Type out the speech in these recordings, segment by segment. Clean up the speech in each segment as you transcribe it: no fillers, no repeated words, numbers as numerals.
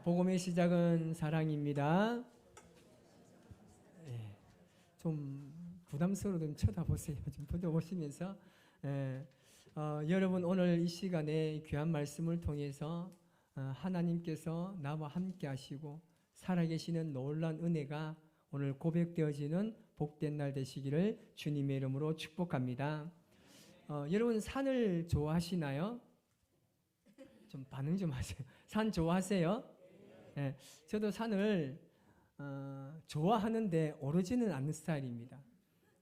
복음의 시작은 사랑입니다. 좀 부담스러워 좀 쳐다보세요. 좀 쳐다보시면서 여러분 오늘 이 시간에 귀한 말씀을 통해서 하나님께서 나와 함께 하시고 살아계시는 놀라운 은혜가 오늘 고백되어지는 복된 날 되시기를 주님의 이름으로 축복합니다. 여러분 산을 좋아하시나요? 좀 반응 좀 하세요. 산 좋아하세요? 네, 저도 산을 좋아하는데 오르지는 않는 스타일입니다.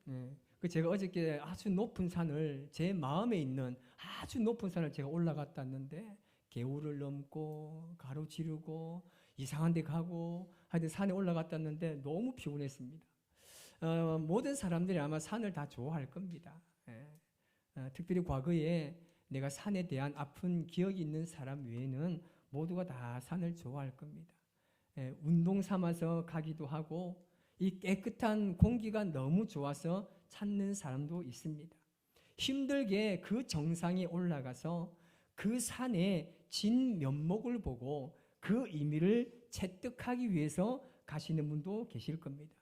네, 제가 어저께 아주 높은 산을 제 마음에 있는 아주 높은 산을 제가 올라갔다 왔는데 개울을 넘고 가로지르고 이상한 데 가고 하여튼 산에 올라갔다 왔는데 너무 피곤했습니다. 모든 사람들이 아마 산을 다 좋아할 겁니다. 네, 특별히 과거에 내가 산에 대한 아픈 기억이 있는 사람 외에는 모두가 다 산을 좋아할 겁니다. 운동 삼아서 가기도 하고 이 깨끗한 공기가 너무 좋아서 찾는 사람도 있습니다. 힘들게 그 정상에 올라가서 그 산의 진 면목을 보고 그 의미를 체득하기 위해서 가시는 분도 계실 겁니다.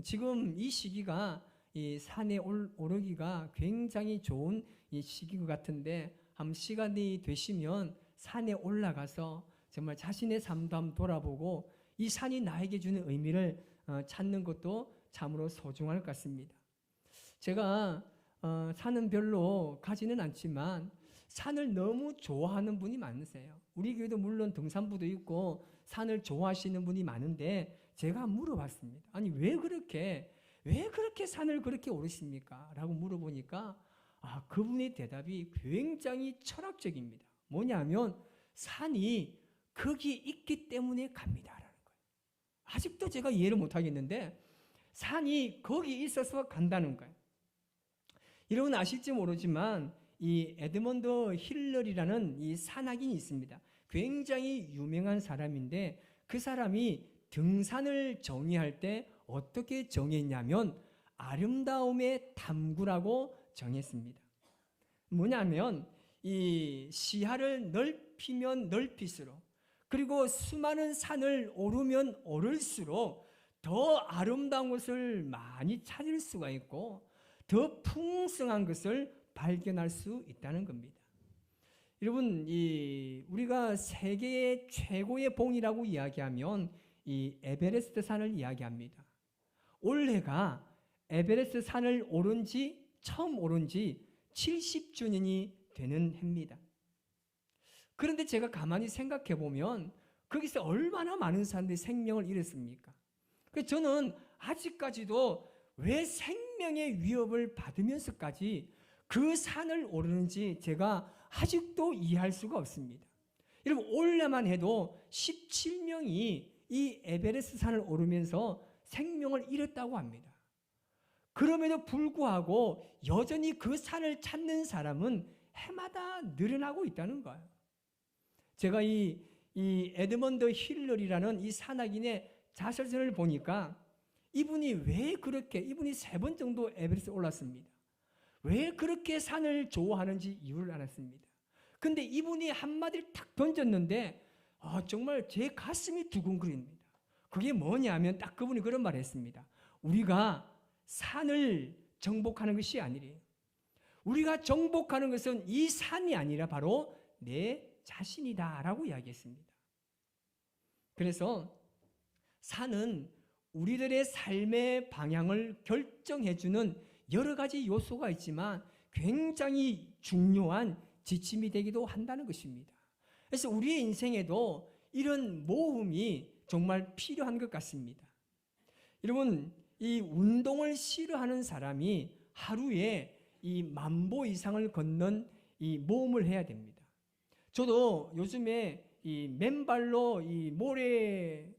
지금 이 시기가 이 산에 오르기가 굉장히 좋은 이 시기인 것 같은데 한번 시간이 되시면 산에 올라가서 정말 자신의 삶도 한번 돌아보고 이 산이 나에게 주는 의미를 찾는 것도 참으로 소중할 것 같습니다. 제가 산은 별로 가지는 않지만 산을 너무 좋아하는 분이 많으세요. 우리 교회도 물론 등산부도 있고 산을 좋아하시는 분이 많은데 제가 물어봤습니다. 아니 왜 그렇게 산을 그렇게 오르십니까? 라고 물어보니까 그분의 대답이 굉장히 철학적입니다. 뭐냐면 산이 거기 있기 때문에 갑니다라는 거예요. 아직도 제가 이해를 못하겠는데 산이 거기 있어서 간다는 거예요. 여러분 아실지 모르지만 이 에드먼드 힐러리라는 이 산악인이 있습니다. 굉장히 유명한 사람인데 그 사람이 등산을 정의할 때 어떻게 정했냐면 아름다움의 탐구라고 정했습니다. 뭐냐면 이 시야를 넓히면 넓힐수록 그리고 수많은 산을 오르면 오를수록 더 아름다운 것을 많이 찾을 수가 있고 더 풍성한 것을 발견할 수 있다는 겁니다. 여러분 우리가 세계의 최고의 봉이라고 이야기하면 이 에베레스트 산을 이야기합니다. 올해가 에베레스트 산을 처음 오른 지 70주년이 되는 해입니다. 그런데 제가 가만히 생각해 보면 거기서 얼마나 많은 사람들이 생명을 잃었습니까? 그래서 저는 아직까지도 왜 생명의 위협을 받으면서까지 그 산을 오르는지 제가 아직도 이해할 수가 없습니다. 여러분 올해만 해도 17명이 이 에베레스트 산을 오르면서 생명을 잃었다고 합니다. 그럼에도 불구하고 여전히 그 산을 찾는 사람은 해마다 늘어나고 있다는 거예요. 제가 이 에드먼드 힐러리라는 이 산악인의 자서전을 보니까 이분이 3번 정도 에베레스트에 올랐습니다. 왜 그렇게 산을 좋아하는지 이유를 알았습니다. 근데 이분이 한마디를 탁 던졌는데 정말 제 가슴이 두근거립니다. 그게 뭐냐면 딱 그분이 그런 말을 했습니다. 우리가 산을 정복하는 것이 아니래요. 우리가 정복하는 것은 이 산이 아니라 바로 내 자신이다라고 이야기했습니다. 그래서 산은 우리들의 삶의 방향을 결정해주는 여러 가지 요소가 있지만 굉장히 중요한 지침이 되기도 한다는 것입니다. 그래서 우리의 인생에도 이런 모험이 정말 필요한 것 같습니다. 여러분, 이 운동을 싫어하는 사람이 하루에 이 10,000보 이상을 걷는 이 모험을 해야 됩니다. 저도 요즘에 이 맨발로 이 모래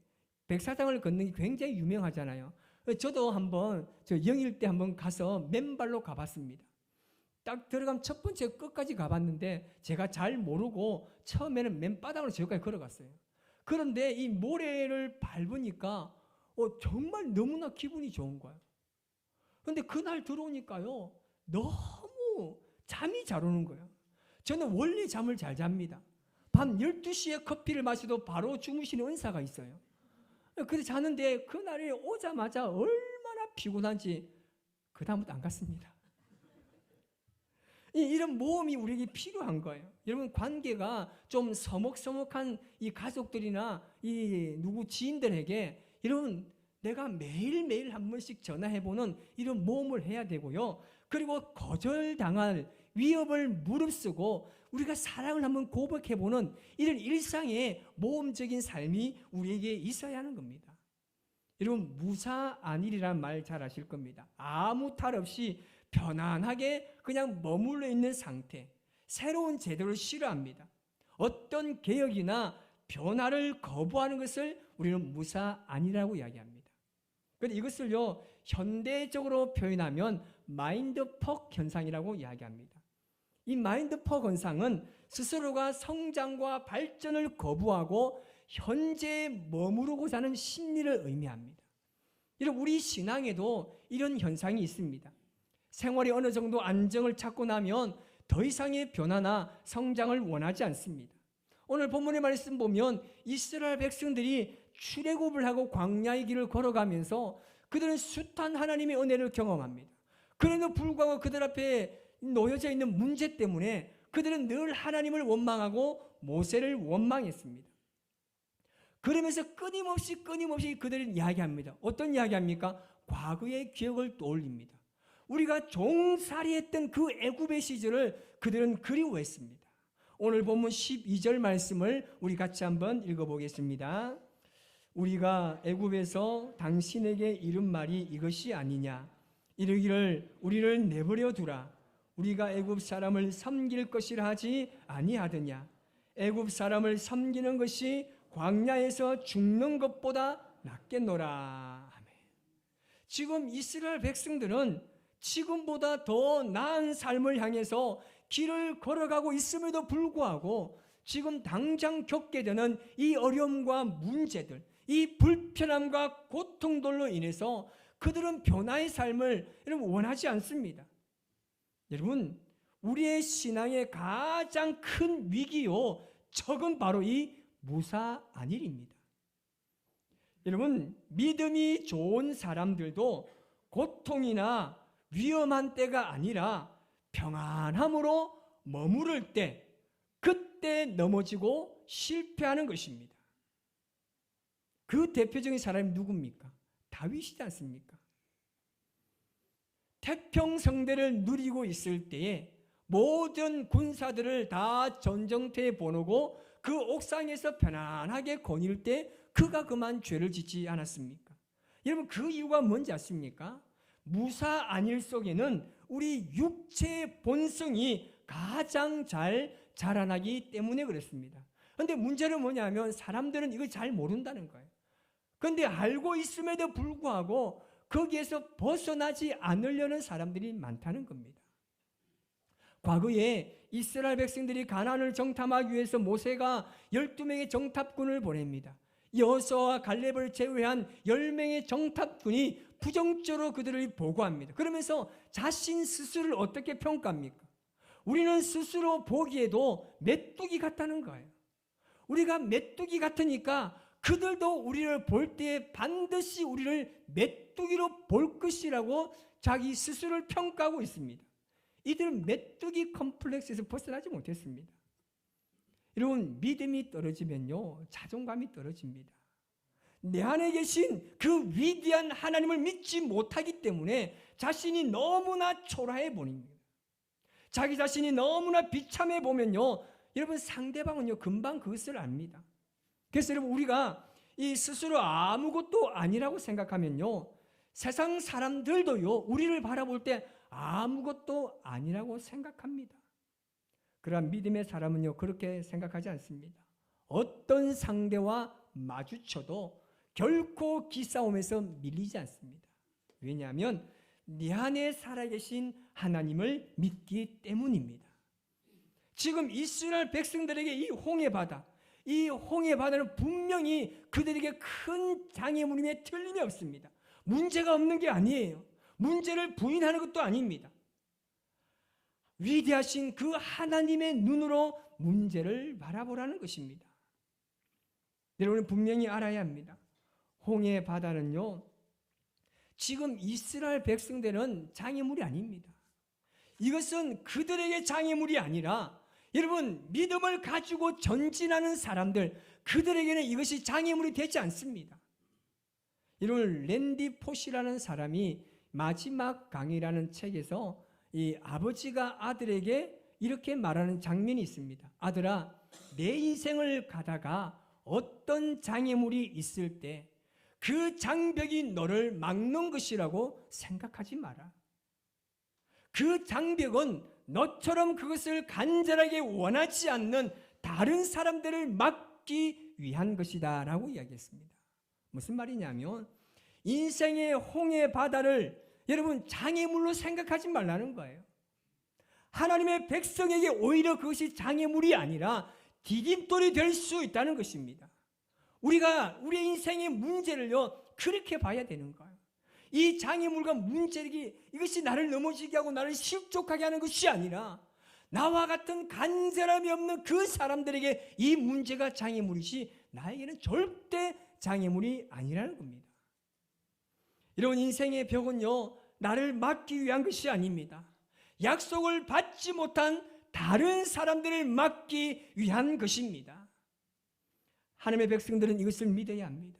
백사장을 걷는 게 굉장히 유명하잖아요. 저도 한번 영일 때 한번 가서 맨발로 가봤습니다. 딱 들어가면 첫 번째 끝까지 가봤는데 제가 잘 모르고 처음에는 맨바닥으로 저기까지 걸어갔어요. 그런데 이 모래를 밟으니까 정말 너무나 기분이 좋은 거예요. 그런데 그날 들어오니까요 너무 잠이 잘 오는 거예요. 저는 원래 잠을 잘 잡니다. 밤 12시에 커피를 마셔도 바로 주무시는 은사가 있어요. 그래서 자는데 그날에 오자마자 얼마나 피곤한지 그 다음부터 안 갔습니다. 이런 모험이 우리에게 필요한 거예요. 여러분, 관계가 좀 서먹서먹한 이 가족들이나 이 누구 지인들에게 여러분, 내가 매일매일 한 번씩 전화해보는 이런 모험을 해야 되고요. 그리고 거절당할 위협을 무릅쓰고 우리가 사랑을 한번 고백해보는 이런 일상의 모험적인 삶이 우리에게 있어야 하는 겁니다. 여러분, 무사안일이라는 말 잘 아실 겁니다. 아무 탈 없이 편안하게 그냥 머물러 있는 상태, 새로운 제도를 싫어합니다. 어떤 개혁이나 변화를 거부하는 것을 우리는 무사안이라고 이야기합니다. 그런데 이것을요, 현대적으로 표현하면 마인드퍽 현상이라고 이야기합니다. 이 마인드퍽 현상은 스스로가 성장과 발전을 거부하고 현재에 머무르고자 하는 심리를 의미합니다. 여러분, 우리 신앙에도 이런 현상이 있습니다. 생활이 어느 정도 안정을 찾고 나면 더 이상의 변화나 성장을 원하지 않습니다. 오늘 본문의 말씀 보면 이스라엘 백성들이 출애굽을 하고 광야의 길을 걸어가면서 그들은 숱한 하나님의 은혜를 경험합니다. 그럼에도 불구하고 그들 앞에 놓여져 있는 문제 때문에 그들은 늘 하나님을 원망하고 모세를 원망했습니다. 그러면서 끊임없이 그들은 이야기합니다. 어떤 이야기합니까? 과거의 기억을 떠올립니다. 우리가 종살이했던 그 애굽의 시절을 그들은 그리워했습니다. 오늘 본문 12절 말씀을 우리 같이 한번 읽어보겠습니다. 우리가 애굽에서 당신에게 이른 말이 이것이 아니냐. 이르기를 우리를 내버려 두라. 우리가 애굽 사람을 섬길 것이라 하지 아니하더냐. 애굽 사람을 섬기는 것이 광야에서 죽는 것보다 낫겠노라. 아멘. 지금 이스라엘 백성들은 지금보다 더 나은 삶을 향해서 길을 걸어가고 있음에도 불구하고 지금 당장 겪게 되는 이 어려움과 문제들, 이 불편함과 고통들로 인해서 그들은 변화의 삶을 여러분 원하지 않습니다. 여러분, 우리의 신앙의 가장 큰 위기요 적은 바로 이 무사안일입니다. 여러분, 믿음이 좋은 사람들도 고통이나 위험한 때가 아니라 평안함으로 머무를 때 그때 넘어지고 실패하는 것입니다. 그 대표적인 사람이 누굽니까? 다윗이지 않습니까? 태평성대를 누리고 있을 때에 모든 군사들을 다 전쟁터에 보내고 그 옥상에서 편안하게 거닐 때 그가 그만 죄를 짓지 않았습니까? 여러분, 그 이유가 뭔지 아십니까? 무사안일 속에는 우리 육체의 본성이 가장 잘 자라나기 때문에 그렇습니다. 그런데 문제는 뭐냐면 사람들은 이걸 잘 모른다는 거예요. 그런데 알고 있음에도 불구하고 거기에서 벗어나지 않으려는 사람들이 많다는 겁니다. 과거에 이스라엘 백성들이 가나안을 정탐하기 위해서 모세가 12명의 정탐꾼을 보냅니다. 여호수아와 갈렙을 제외한 10명의 정탐꾼이 부정적으로 그들을 보고합니다. 그러면서 자신 스스로를 어떻게 평가합니까? 우리는 스스로 보기에도 메뚜기 같다는 거예요. 우리가 메뚜기 같으니까 그들도 우리를 볼 때 반드시 우리를 메뚜기로 볼 것이라고 자기 스스로를 평가하고 있습니다. 이들은 메뚜기 컴플렉스에서 벗어나지 못했습니다. 여러분, 믿음이 떨어지면요 자존감이 떨어집니다. 내 안에 계신 그 위대한 하나님을 믿지 못하기 때문에 자신이 너무나 초라해 보입니다. 자기 자신이 너무나 비참해 보면요 여러분 상대방은요 금방 그것을 압니다. 그래서 여러분 우리가 이 스스로 아무것도 아니라고 생각하면요 세상 사람들도요 우리를 바라볼 때 아무것도 아니라고 생각합니다. 그러나 믿음의 사람은요 그렇게 생각하지 않습니다. 어떤 상대와 마주쳐도 결코 기싸움에서 밀리지 않습니다. 왜냐하면 내 안에 살아계신 하나님을 믿기 때문입니다. 지금 이스라엘 백성들에게 이 홍해바다는 분명히 그들에게 큰 장애물임에 틀림이 없습니다. 문제가 없는 게 아니에요. 문제를 부인하는 것도 아닙니다. 위대하신 그 하나님의 눈으로 문제를 바라보라는 것입니다. 여러분은 분명히 알아야 합니다. 홍해 바다는요, 지금 이스라엘 백성들은 장애물이 아닙니다. 이것은 그들에게 장애물이 아니라 여러분 믿음을 가지고 전진하는 사람들, 그들에게는 이것이 장애물이 되지 않습니다. 여러분 랜디 포시라는 사람이 마지막 강이라는 책에서 이 아버지가 아들에게 이렇게 말하는 장면이 있습니다. 아들아, 내 인생을 가다가 어떤 장애물이 있을 때 그 장벽이 너를 막는 것이라고 생각하지 마라. 그 장벽은 너처럼 그것을 간절하게 원하지 않는 다른 사람들을 막기 위한 것이다 라고 이야기했습니다. 무슨 말이냐면 인생의 홍해 바다를 여러분 장애물로 생각하지 말라는 거예요. 하나님의 백성에게 오히려 그것이 장애물이 아니라 디딤돌이 될 수 있다는 것입니다. 우리가 우리의 인생의 문제를요 그렇게 봐야 되는 거예요. 이 장애물과 문제력이 이것이 나를 넘어지게 하고 나를 실족하게 하는 것이 아니라 나와 같은 간절함이 없는 그 사람들에게 이 문제가 장애물이지 나에게는 절대 장애물이 아니라는 겁니다. 이런 인생의 벽은요 나를 막기 위한 것이 아닙니다. 약속을 받지 못한 다른 사람들을 막기 위한 것입니다. 하나님의 백성들은 이것을 믿어야 합니다.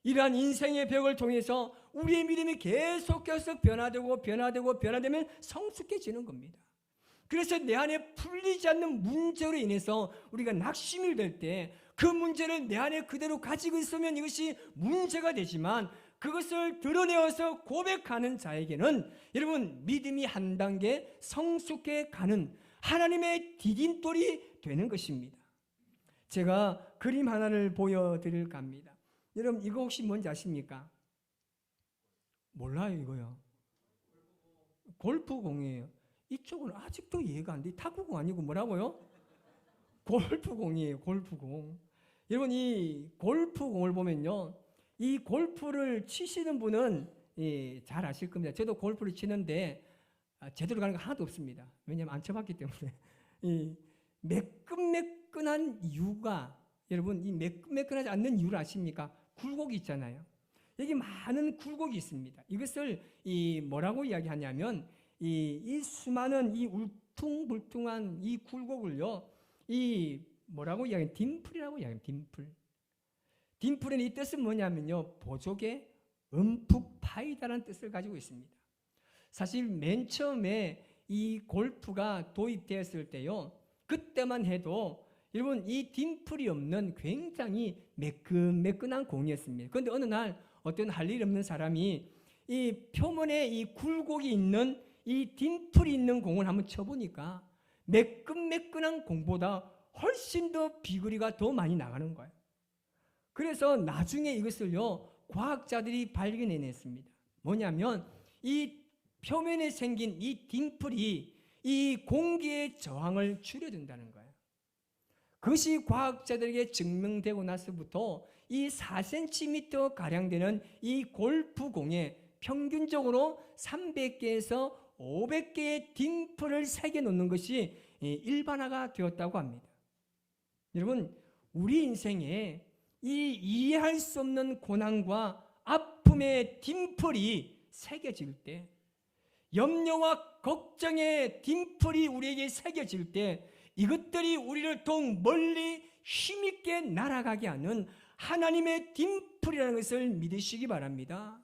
이러한 인생의 벽을 통해서 우리의 믿음이 계속해서 변화되면 성숙해지는 겁니다. 그래서 내 안에 풀리지 않는 문제로 인해서 우리가 낙심이 될 때 그 문제를 내 안에 그대로 가지고 있으면 이것이 문제가 되지만 그것을 드러내어서 고백하는 자에게는 여러분 믿음이 한 단계 성숙해 가는 하나님의 디딤돌이 되는 것입니다. 제가 그림 하나를 보여드릴까 합니다. 여러분 이거 혹시 뭔지 아십니까? 몰라요 이거요. 골프공이에요. 이쪽은 아직도 이해가 안 돼. 탁구공 아니고 뭐라고요? 골프공이에요. 골프공. 여러분 이 골프공을 보면요. 이 골프를 치시는 분은 잘 아실 겁니다. 저도 골프를 치는데 제대로 가는 거 하나도 없습니다. 왜냐하면 안 쳐봤기 때문에. 이 매끈매끈한 이유가 여러분 이 매끈매끈하지 않는 이유를 아십니까? 굴곡이 있잖아요. 여기 많은 굴곡이 있습니다. 이것을 뭐라고 이야기하냐면 이 수많은 이 울퉁불퉁한 이 굴곡을요, 뭐라고 이야기해요? 딤플이라고 이야기해요. 딤플은 이 뜻은 뭐냐면요, 보조개 움푹 파이다라는 뜻을 가지고 있습니다. 사실 맨 처음에 이 골프가 도입되었을 때요, 그때만 해도 여러분 이 딤플이 없는 굉장히 매끈매끈한 공이었습니다. 그런데 어느 날 어떤 할 일 없는 사람이 이 표면에 이 굴곡이 있는 이 딤플이 있는 공을 한번 쳐보니까 매끈매끈한 공보다 훨씬 더 비거리가 더 많이 나가는 거예요. 그래서 나중에 이것을요 과학자들이 발견해냈습니다. 뭐냐면 이 표면에 생긴 이 딤플이 이 공기의 저항을 줄여준다는 거예요. 그것이 과학자들에게 증명되고 나서부터 이 4cm 가량 되는 이 골프공에 평균적으로 300개에서 500개의 딤플을 새겨 놓는 것이 일반화가 되었다고 합니다. 여러분 우리 인생에 이 이해할 수 없는 고난과 아픔의 딤플이 새겨질 때, 염려와 걱정의 딤플이 우리에게 새겨질 때 이것들이 우리를 더욱 멀리 힘있게 날아가게 하는 하나님의 딤플이라는 것을 믿으시기 바랍니다.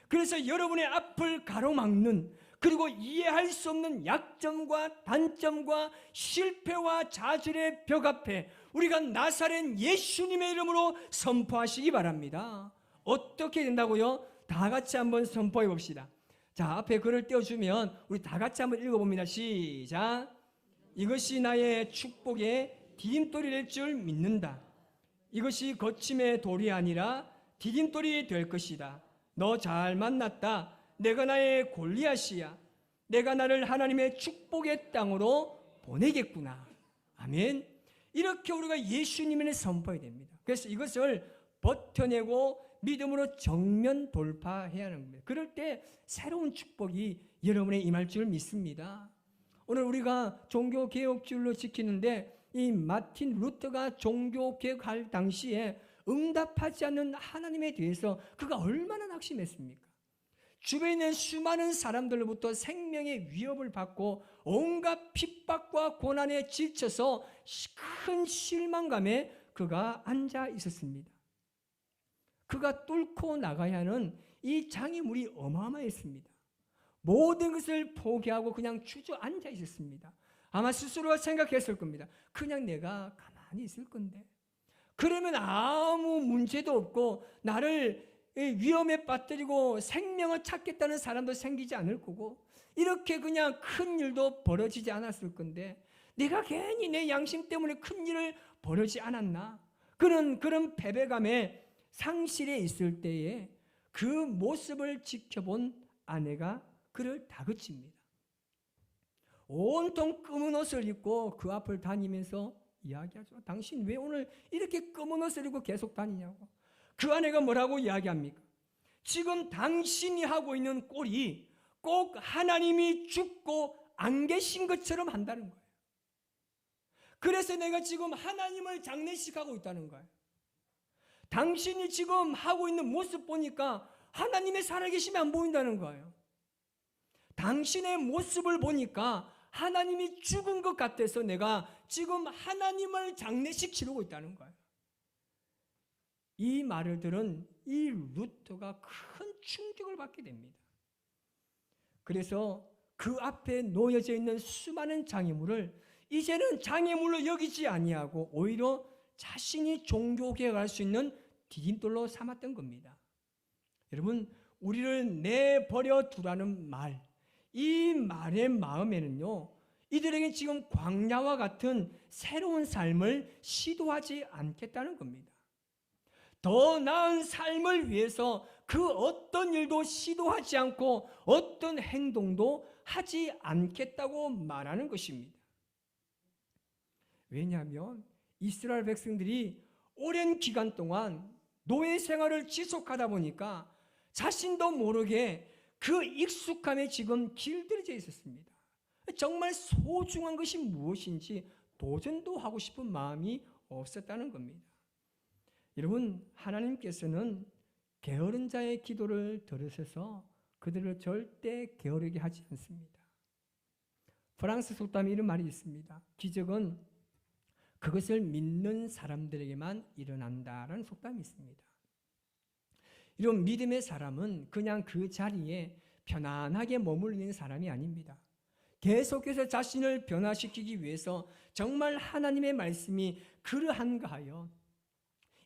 그래서 여러분의 앞을 가로막는, 그리고 이해할 수 없는 약점과 단점과 실패와 좌절의 벽 앞에 우리가 나사렛 예수님의 이름으로 선포하시기 바랍니다. 어떻게 된다고요? 다 같이 한번 선포해 봅시다. 자, 앞에 글을 띄워주면 우리 다 같이 한번 읽어봅니다. 시작. 이것이 나의 축복의 디딤돌이 될 줄 믿는다. 이것이 거침의 돌이 아니라 디딤돌이 될 것이다. 너 잘 만났다. 내가 나의 골리앗이야. 내가 나를 하나님의 축복의 땅으로 보내겠구나. 아멘. 이렇게 우리가 예수님을 선포해야 됩니다. 그래서 이것을 버텨내고 믿음으로 정면 돌파해야 하는 겁니다. 그럴 때 새로운 축복이 여러분의 임할 줄 믿습니다. 오늘 우리가 종교개혁주일로 지키는데 이 마틴 루터가 종교 개혁할 당시에 응답하지 않는 하나님에 대해서 그가 얼마나 낙심했습니까? 주변에 있는 수많은 사람들로부터 생명의 위협을 받고 온갖 핍박과 고난에 지쳐서 큰 실망감에 그가 앉아 있었습니다. 그가 뚫고 나가야 하는 이 장애물이 어마어마했습니다. 모든 것을 포기하고 그냥 주저앉아 있었습니다. 아마 스스로 생각했을 겁니다. 그냥 내가 가만히 있을 건데, 그러면 아무 문제도 없고 나를 위험에 빠뜨리고 생명을 찾겠다는 사람도 생기지 않을 거고, 이렇게 그냥 큰 일도 벌어지지 않았을 건데 내가 괜히 내 양심 때문에 큰 일을 벌이지 않았나, 그런 패배감에 상실에 있을 때에 그 모습을 지켜본 아내가 그를 다그칩니다. 온통 검은 옷을 입고 그 앞을 다니면서 이야기하죠. 당신 왜 오늘 이렇게 검은 옷을 입고 계속 다니냐고. 그 아내가 뭐라고 이야기합니까? 지금 당신이 하고 있는 꼴이 꼭 하나님이 죽고 안 계신 것처럼 한다는 거예요. 그래서 내가 지금 하나님을 장례식하고 있다는 거예요. 당신이 지금 하고 있는 모습 보니까 하나님의 살아계심이 안 보인다는 거예요. 당신의 모습을 보니까 하나님이 죽은 것 같아서 내가 지금 하나님을 장례식 치르고 있다는 거예요. 이 말을 들은 이 루터가 큰 충격을 받게 됩니다. 그래서 그 앞에 놓여져 있는 수많은 장애물을 이제는 장애물로 여기지 아니하고 오히려 자신이 종교개혁할 수 있는 디딤돌로 삼았던 겁니다. 여러분, 우리를 내버려 두라는 말, 이 말의 마음에는요, 이들에게 지금 광야와 같은 새로운 삶을 시도하지 않겠다는 겁니다. 더 나은 삶을 위해서 그 어떤 일도 시도하지 않고 어떤 행동도 하지 않겠다고 말하는 것입니다. 왜냐하면 이스라엘 백성들이 오랜 기간 동안 노예 생활을 지속하다 보니까 자신도 모르게 그 익숙함에 지금 길들여져 있었습니다. 정말 소중한 것이 무엇인지 도전도 하고 싶은 마음이 없었다는 겁니다. 여러분, 하나님께서는 게으른 자의 기도를 들으셔서 그들을 절대 게으르게 하지 않습니다. 프랑스 속담에 이런 말이 있습니다. 기적은 그것을 믿는 사람들에게만 일어난다라는 속담이 있습니다. 이런 믿음의 사람은 그냥 그 자리에 편안하게 머물러 있는 사람이 아닙니다. 계속해서 자신을 변화시키기 위해서 정말 하나님의 말씀이 그러한가 하여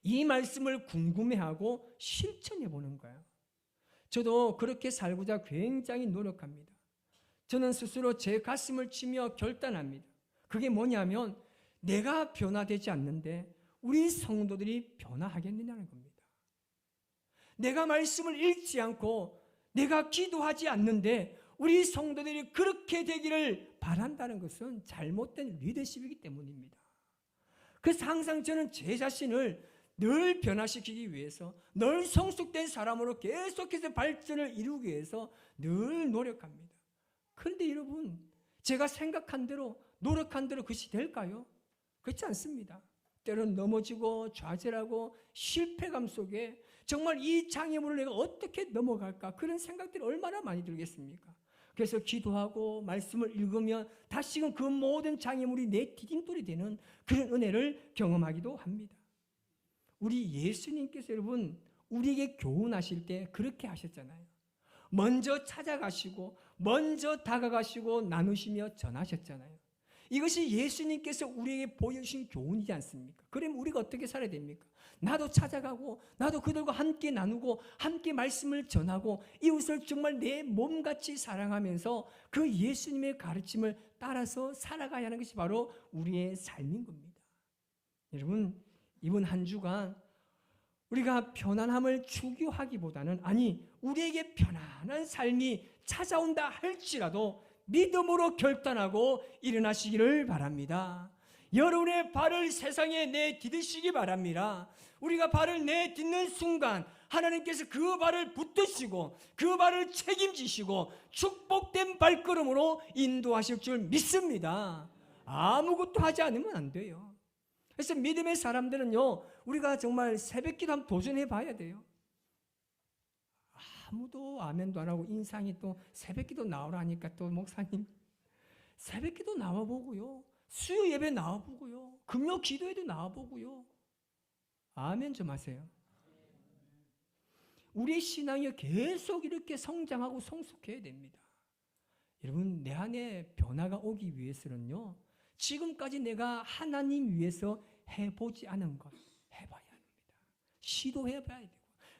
이 말씀을 궁금해하고 실천해 보는 거예요. 저도 그렇게 살고자 굉장히 노력합니다. 저는 스스로 제 가슴을 치며 결단합니다. 그게 뭐냐면 내가 변화되지 않는데 우리 성도들이 변화하겠느냐는 겁니다. 내가 말씀을 읽지 않고 내가 기도하지 않는데 우리 성도들이 그렇게 되기를 바란다는 것은 잘못된 리더십이기 때문입니다. 그래서 항상 저는 제 자신을 늘 변화시키기 위해서, 늘 성숙된 사람으로 계속해서 발전을 이루기 위해서 늘 노력합니다. 그런데 여러분, 제가 생각한 대로, 노력한 대로 그것이 될까요? 그렇지 않습니다. 때로는 넘어지고 좌절하고 실패감 속에 정말 이 장애물을 내가 어떻게 넘어갈까, 그런 생각들이 얼마나 많이 들겠습니까? 그래서 기도하고 말씀을 읽으면 다시금 그 모든 장애물이 내 디딤돌이 되는 그런 은혜를 경험하기도 합니다. 우리 예수님께서 여러분 우리에게 교훈하실 때 그렇게 하셨잖아요. 먼저 찾아가시고 먼저 다가가시고 나누시며 전하셨잖아요. 이것이 예수님께서 우리에게 보여주신 교훈이지 않습니까? 그러면 우리가 어떻게 살아야 됩니까? 나도 찾아가고 나도 그들과 함께 나누고 함께 말씀을 전하고 이웃을 정말 내 몸같이 사랑하면서 그 예수님의 가르침을 따라서 살아가야 하는 것이 바로 우리의 삶인 겁니다. 여러분, 이번 한 주간 우리가 편안함을 추구하기보다는, 아니 우리에게 편안한 삶이 찾아온다 할지라도 믿음으로 결단하고 일어나시기를 바랍니다. 여러분의 발을 세상에 내디디시기 바랍니다. 우리가 발을 내딛는 순간 하나님께서 그 발을 붙드시고 그 발을 책임지시고 축복된 발걸음으로 인도하실 줄 믿습니다. 아무것도 하지 않으면 안 돼요. 그래서 믿음의 사람들은요, 우리가 정말 새벽기도 한번 도전해 봐야 돼요. 아무도 아멘도 안 하고 인상이 또 새벽기도 나오라니까 또 목사님 새벽기도 나와보고요, 수요 예배 나와보고요, 금요 기도에도 나와보고요. 아멘 좀 하세요. 우리의 신앙이 계속 이렇게 성장하고 성숙해야 됩니다. 여러분, 내 안에 변화가 오기 위해서는요, 지금까지 내가 하나님 위해서 해보지 않은 것 해봐야 합니다. 시도해봐야 되고,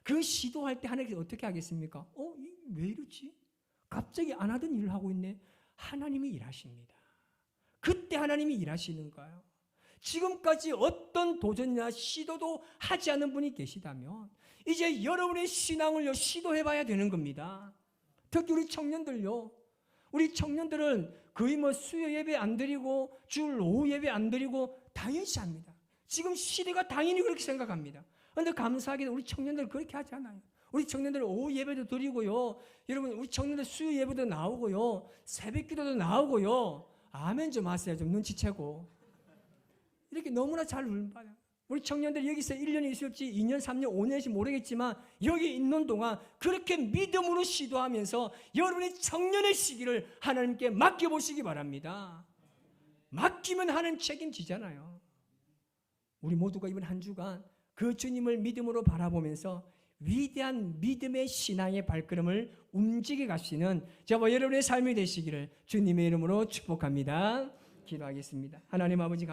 그 시도할 때 하나님께서 어떻게 하겠습니까? 왜 이러지? 갑자기 안 하던 일을 하고 있네. 하나님이 일하십니다. 그때 하나님이 일하시는 거예요. 지금까지 어떤 도전이나 시도도 하지 않은 분이 계시다면 이제 여러분의 신앙을요, 시도해봐야 되는 겁니다. 특히 우리 청년들요, 우리 청년들은 거의 수요 예배 안 드리고 주일 오후 예배 안 드리고 당연시 합니다. 지금 시대가 당연히 그렇게 생각합니다. 그런데 감사하게도 우리 청년들은 그렇게 하지 않아요. 우리 청년들 오후 예배도 드리고요, 여러분 우리 청년들 수요 예배도 나오고요, 새벽 기도도 나오고요. 아멘 좀 하세요. 좀 눈치채고. 이렇게 너무나 잘 울받아요. 우리 청년들이 여기서 1년이 있을지 2년, 3년, 5년일지 모르겠지만 여기 있는 동안 그렇게 믿음으로 시도하면서 여러분의 청년의 시기를 하나님께 맡겨보시기 바랍니다. 맡기면 하나님 책임지잖아요. 우리 모두가 이번 한 주간 그 주님을 믿음으로 바라보면서 위대한 믿음의 신앙의 발걸음을 움직여 가시는 저와 여러분의 삶이 되시기를 주님의 이름으로 축복합니다. 기도하겠습니다. 하나님 아버지 감사합니다.